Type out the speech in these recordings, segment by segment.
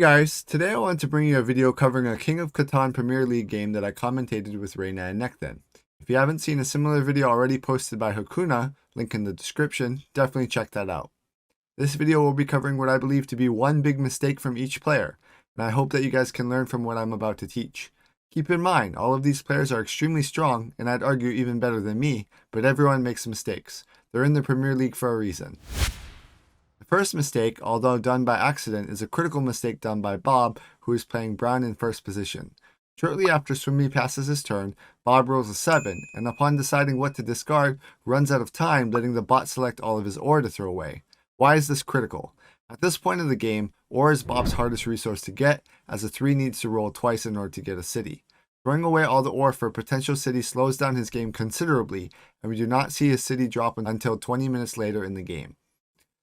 Hey guys, today I want to bring you a video covering a King of Catan Premier League game that I commentated with Raymond and Catan. If you haven't seen a similar video already posted by Hakuna, link in the description, definitely check that out. This video will be covering what I believe to be one big mistake from each player, and I hope that you guys can learn from what I'm about to teach. Keep in mind, all of these players are extremely strong, and I'd argue even better than me, but everyone makes mistakes. They're in the Premier League for a reason. The first mistake, although done by accident, is a critical mistake done by Bob, who is playing brown in first position. Shortly after Swimmy passes his turn, Bob rolls a 7, and upon deciding what to discard, runs out of time, letting the bot select all of his ore to throw away. Why is this critical? At this point of the game, ore is Bob's hardest resource to get, as a 3 needs to roll twice in order to get a city. Throwing away all the ore for a potential city slows down his game considerably, and we do not see his city drop until 20 minutes later in the game.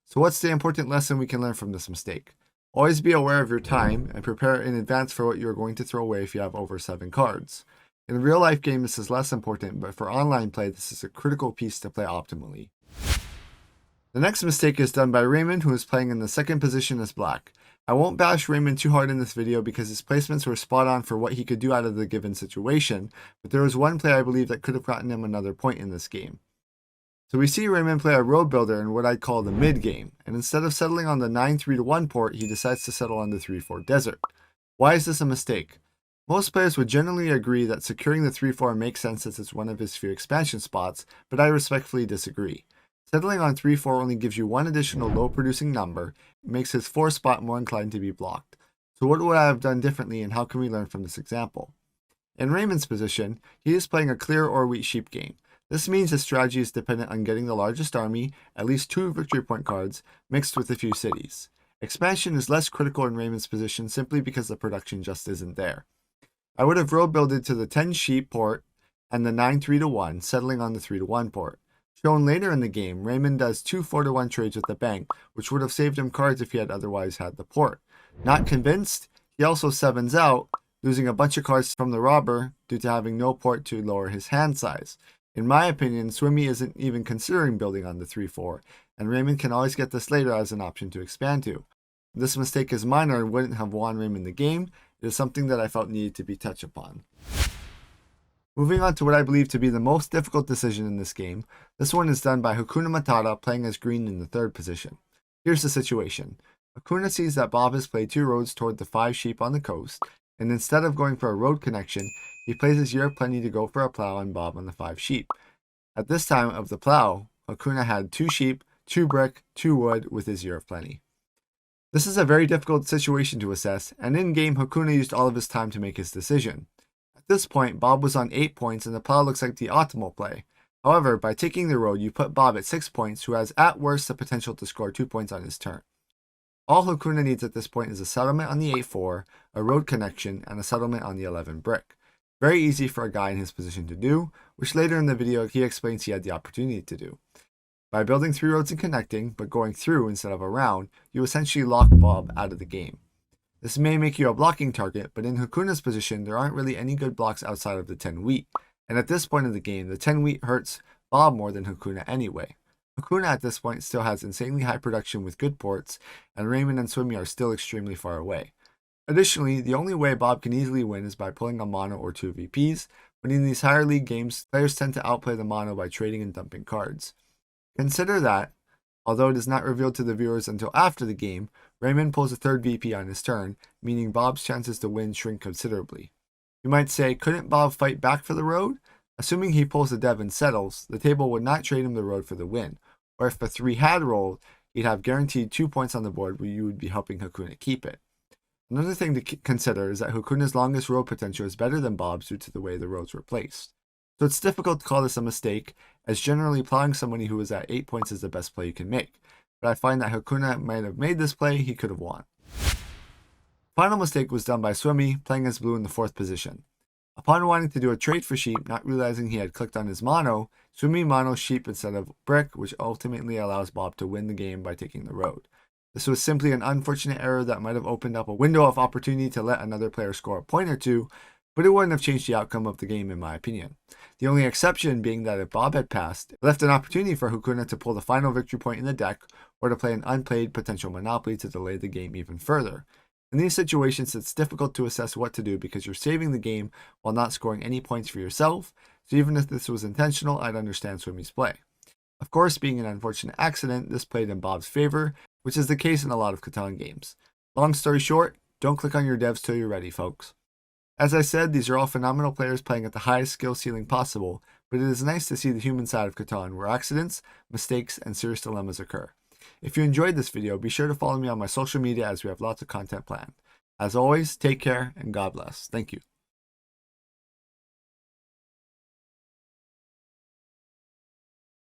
So what's the important lesson we can learn from this mistake? Always be aware of your time and prepare in advance for what you are going to throw away if you have over 7 cards. In a real life game this is less important, but for online play this is a critical piece to play optimally. The next mistake is done by Raymond, who is playing in the second position as black. I won't bash Raymond too hard in this video because his placements were spot on for what he could do out of the given situation, but there was one play I believe that could have gotten him another point in this game. So we see Raymond play a road builder in what I'd call the mid game, and instead of settling on the 9-3-1 port, he decides to settle on the 3-4 desert. Why is this a mistake? Most players would generally agree that securing the 3-4 makes sense as it's one of his few expansion spots, but I respectfully disagree. Settling on 3-4 only gives you one additional low producing number, it makes his 4 spot more inclined to be blocked. So what would I have done differently, and how can we learn from this example? In Raymond's position, he is playing a clear or wheat sheep game. This means his strategy is dependent on getting the largest army, at least 2 victory point cards, mixed with a few cities. Expansion is less critical in Raymond's position simply because the production just isn't there. I would have road builded to the 10 sheep port and the 9-3-1, settling on the 3-1 port. Shown later in the game, Raymond does 2 4-1 trades with the bank, which would have saved him cards if he had otherwise had the port. Not convinced, he also 7s out, losing a bunch of cards from the robber due to having no port to lower his hand size. In my opinion, Swimmy isn't even considering building on the 3-4, and Raymond can always get this later as an option to expand to. This mistake is minor and wouldn't have won Raymond the game. It is something that I felt needed to be touched upon. Moving on to what I believe to be the most difficult decision in this game, this one is done by HakunaMatata playing as green in the third position. Here's the situation. Hakuna sees that Bob has played 2 roads toward the 5 sheep on the coast, and instead of going for a road connection, he plays his year of plenty to go for a plow and Bob on the 5 sheep. At this time of the plow, Hakuna had 2 sheep, 2 brick, 2 wood with his year of plenty. This is a very difficult situation to assess, and in game Hakuna used all of his time to make his decision. At this point, Bob was on 8 points and the plow looks like the optimal play. However, by taking the road, you put Bob at 6 points, who has at worst the potential to score 2 points on his turn. All Hakuna needs at this point is a settlement on the 8-4, a road connection, and a settlement on the 11 brick. Very easy for a guy in his position to do, which later in the video he explains he had the opportunity to do. By building 3 roads and connecting, but going through instead of around, you essentially lock Bob out of the game. This may make you a blocking target, but in Hakuna's position there aren't really any good blocks outside of the 10 wheat, and at this point of the game the 10 wheat hurts Bob more than Hakuna anyway. Hakuna at this point still has insanely high production with good ports, and Raymond and Swimmy are still extremely far away. Additionally, the only way Bob can easily win is by pulling a mono or 2 VPs, but in these higher league games, players tend to outplay the mono by trading and dumping cards. Consider that, although it is not revealed to the viewers until after the game, Raymond pulls a 3rd VP on his turn, meaning Bob's chances to win shrink considerably. You might say, couldn't Bob fight back for the road? Assuming he pulls the dev and settles, the table would not trade him the road for the win, or if a 3 had rolled, he'd have guaranteed 2 points on the board where you would be helping Hakuna keep it. Another thing to consider is that Hakuna's longest road potential is better than Bob's due to the way the roads were placed. So it's difficult to call this a mistake, as generally plowing somebody who is at 8 points is the best play you can make, but I find that Hakuna might have made this play he could have won. Final mistake was done by Swimmy, playing as blue in the 4th position. Upon wanting to do a trade for sheep, not realizing he had clicked on his mono, Swimmy monos sheep instead of brick, which ultimately allows Bob to win the game by taking the road. This was simply an unfortunate error that might have opened up a window of opportunity to let another player score a point or 2, but it wouldn't have changed the outcome of the game in my opinion. The only exception being that if Bob had passed, it left an opportunity for Hakuna to pull the final victory point in the deck, or to play an unplayed potential monopoly to delay the game even further. In these situations, it's difficult to assess what to do because you're saving the game while not scoring any points for yourself, so even if this was intentional, I'd understand Swimmy's play. Of course, being an unfortunate accident, this played in Bob's favor, which is the case in a lot of Catan games. Long story short, don't click on your devs till you're ready, folks. As I said, these are all phenomenal players playing at the highest skill ceiling possible, but it is nice to see the human side of Catan where accidents, mistakes, and serious dilemmas occur. If you enjoyed this video, be sure to follow me on my social media as we have lots of content planned. As always, take care and God bless. Thank you.